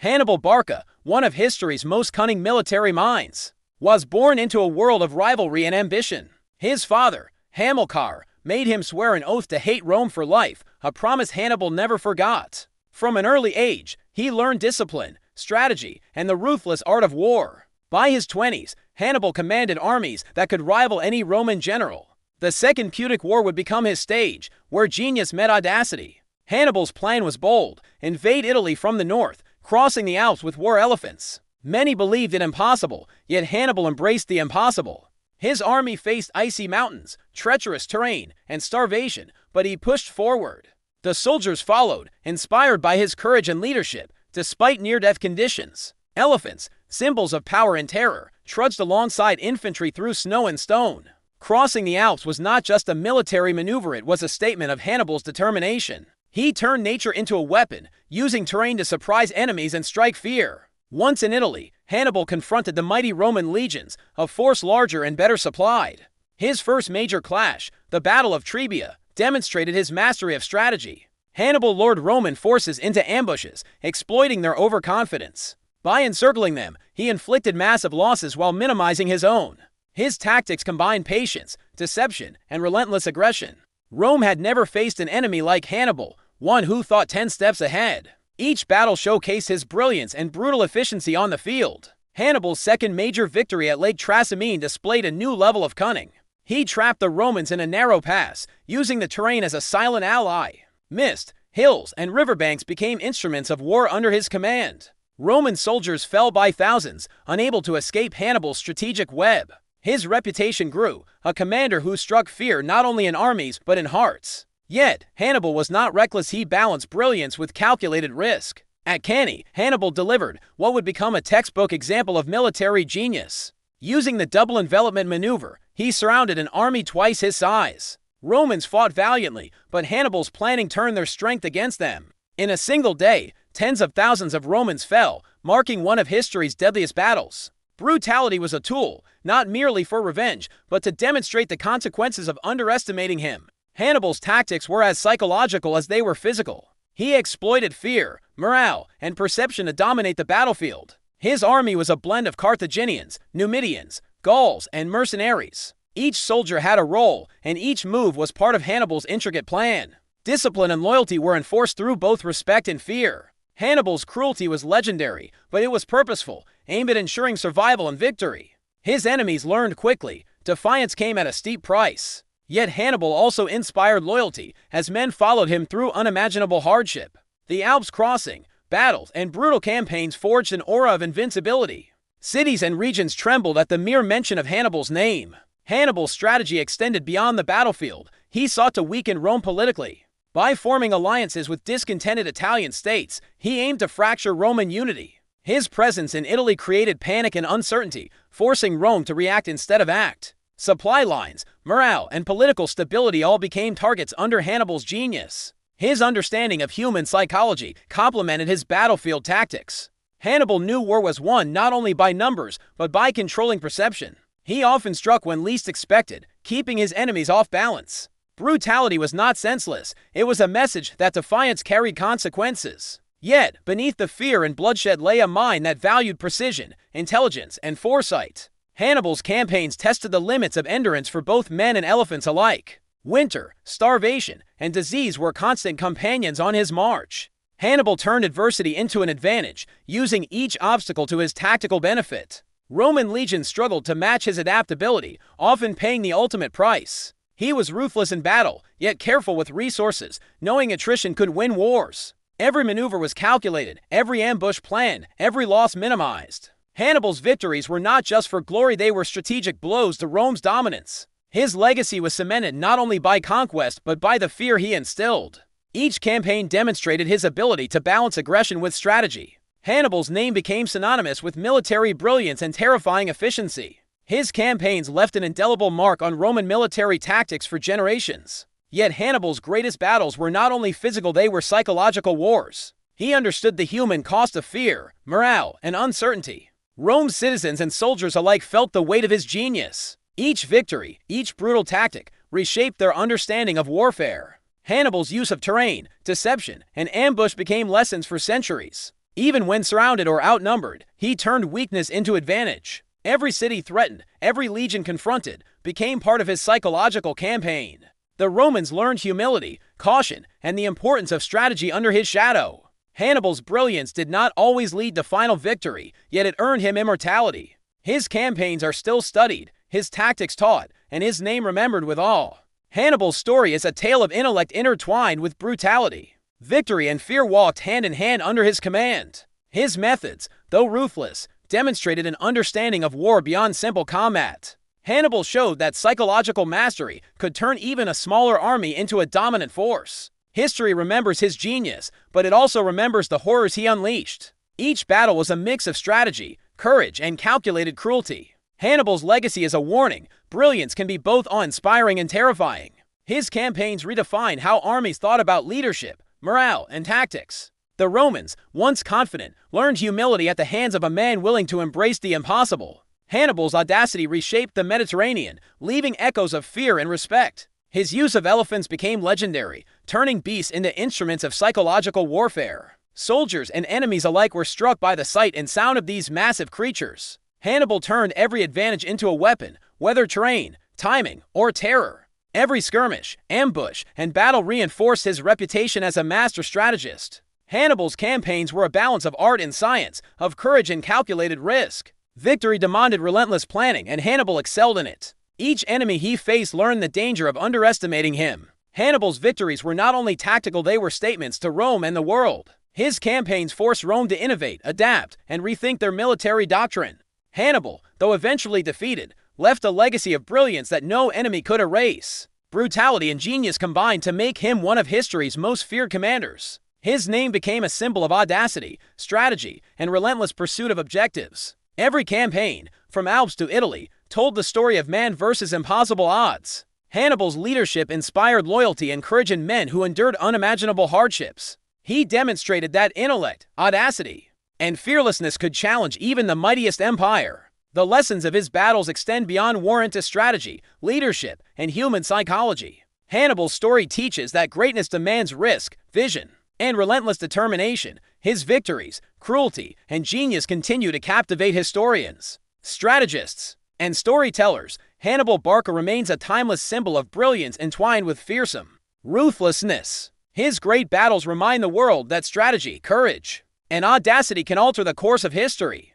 Hannibal Barca, one of history's most cunning military minds, was born into a world of rivalry and ambition. His father, Hamilcar, made him swear an oath to hate Rome for life, a promise Hannibal never forgot. From an early age, he learned discipline, strategy, and the ruthless art of war. By his 20s, Hannibal commanded armies that could rival any Roman general. The Second Punic War would become his stage, where genius met audacity. Hannibal's plan was bold: invade Italy from the north, crossing the Alps with war elephants. Many believed it impossible, yet Hannibal embraced the impossible. His army faced icy mountains, treacherous terrain, and starvation, but he pushed forward. The soldiers followed, inspired by his courage and leadership, despite near-death conditions. Elephants, symbols of power and terror, trudged alongside infantry through snow and stone. Crossing the Alps was not just a military maneuver, it was a statement of Hannibal's determination. He turned nature into a weapon, using terrain to surprise enemies and strike fear. Once in Italy, Hannibal confronted the mighty Roman legions, a force larger and better supplied. His first major clash, the Battle of Trebia, demonstrated his mastery of strategy. Hannibal lured Roman forces into ambushes, exploiting their overconfidence. By encircling them, he inflicted massive losses while minimizing his own. His tactics combined patience, deception, and relentless aggression. Rome had never faced an enemy like Hannibal, one who thought 10 steps ahead. Each battle showcased his brilliance and brutal efficiency on the field. Hannibal's second major victory at Lake Trasimene displayed a new level of cunning. He trapped the Romans in a narrow pass, using the terrain as a silent ally. Mist, hills, and riverbanks became instruments of war under his command. Roman soldiers fell by thousands, unable to escape Hannibal's strategic web. His reputation grew, a commander who struck fear not only in armies but in hearts. Yet, Hannibal was not reckless. He balanced brilliance with calculated risk. At Cannae, Hannibal delivered what would become a textbook example of military genius. Using the double envelopment maneuver, he surrounded an army twice his size. Romans fought valiantly, but Hannibal's planning turned their strength against them. In a single day, tens of thousands of Romans fell, marking one of history's deadliest battles. Brutality was a tool, not merely for revenge, but to demonstrate the consequences of underestimating him. Hannibal's tactics were as psychological as they were physical. He exploited fear, morale, and perception to dominate the battlefield. His army was a blend of Carthaginians, Numidians, Gauls, and mercenaries. Each soldier had a role, and each move was part of Hannibal's intricate plan. Discipline and loyalty were enforced through both respect and fear. Hannibal's cruelty was legendary, but it was purposeful, aimed at ensuring survival and victory. His enemies learned quickly. Defiance came at a steep price. Yet Hannibal also inspired loyalty, as men followed him through unimaginable hardship. The Alps crossing, battles, and brutal campaigns forged an aura of invincibility. Cities and regions trembled at the mere mention of Hannibal's name. Hannibal's strategy extended beyond the battlefield. He sought to weaken Rome politically. By forming alliances with discontented Italian states, he aimed to fracture Roman unity. His presence in Italy created panic and uncertainty, forcing Rome to react instead of act. Supply lines, morale, and political stability all became targets under Hannibal's genius. His understanding of human psychology complemented his battlefield tactics. Hannibal knew war was won not only by numbers, but by controlling perception. He often struck when least expected, keeping his enemies off balance. Brutality was not senseless. It was a message that defiance carried consequences. Yet, beneath the fear and bloodshed lay a mind that valued precision, intelligence, and foresight. Hannibal's campaigns tested the limits of endurance for both men and elephants alike. Winter, starvation, and disease were constant companions on his march. Hannibal turned adversity into an advantage, using each obstacle to his tactical benefit. Roman legions struggled to match his adaptability, often paying the ultimate price. He was ruthless in battle, yet careful with resources, knowing attrition could win wars. Every maneuver was calculated, every ambush planned, every loss minimized. Hannibal's victories were not just for glory, they were strategic blows to Rome's dominance. His legacy was cemented not only by conquest, but by the fear he instilled. Each campaign demonstrated his ability to balance aggression with strategy. Hannibal's name became synonymous with military brilliance and terrifying efficiency. His campaigns left an indelible mark on Roman military tactics for generations. Yet Hannibal's greatest battles were not only physical, they were psychological wars. He understood the human cost of fear, morale, and uncertainty. Rome's citizens and soldiers alike felt the weight of his genius. Each victory, each brutal tactic, reshaped their understanding of warfare. Hannibal's use of terrain, deception, and ambush became lessons for centuries. Even when surrounded or outnumbered, he turned weakness into advantage. Every city threatened, every legion confronted, became part of his psychological campaign. The Romans learned humility, caution, and the importance of strategy under his shadow. Hannibal's brilliance did not always lead to final victory, yet it earned him immortality. His campaigns are still studied, his tactics taught, and his name remembered with awe. Hannibal's story is a tale of intellect intertwined with brutality. Victory and fear walked hand in hand under his command. His methods, though ruthless, demonstrated an understanding of war beyond simple combat. Hannibal showed that psychological mastery could turn even a smaller army into a dominant force. History remembers his genius, but it also remembers the horrors he unleashed. Each battle was a mix of strategy, courage, and calculated cruelty. Hannibal's legacy is a warning. Brilliance can be both awe-inspiring and terrifying. His campaigns redefined how armies thought about leadership, morale, and tactics. The Romans, once confident, learned humility at the hands of a man willing to embrace the impossible. Hannibal's audacity reshaped the Mediterranean, leaving echoes of fear and respect. His use of elephants became legendary, turning beasts into instruments of psychological warfare. Soldiers and enemies alike were struck by the sight and sound of these massive creatures. Hannibal turned every advantage into a weapon, whether terrain, timing, or terror. Every skirmish, ambush, and battle reinforced his reputation as a master strategist. Hannibal's campaigns were a balance of art and science, of courage and calculated risk. Victory demanded relentless planning, and Hannibal excelled in it. Each enemy he faced learned the danger of underestimating him. Hannibal's victories were not only tactical, they were statements to Rome and the world. His campaigns forced Rome to innovate, adapt, and rethink their military doctrine. Hannibal, though eventually defeated, left a legacy of brilliance that no enemy could erase. Brutality and genius combined to make him one of history's most feared commanders. His name became a symbol of audacity, strategy, and relentless pursuit of objectives. Every campaign, from Alps to Italy, told the story of man versus impossible odds. Hannibal's leadership inspired loyalty and courage in men who endured unimaginable hardships. He demonstrated that intellect, audacity, and fearlessness could challenge even the mightiest empire. The lessons of his battles extend beyond war into strategy, leadership, and human psychology. Hannibal's story teaches that greatness demands risk, vision, and relentless determination. His victories, cruelty, and genius continue to captivate historians, strategists, and storytellers. Hannibal Barca remains a timeless symbol of brilliance entwined with fearsome ruthlessness. His great battles remind the world that strategy, courage, and audacity can alter the course of history.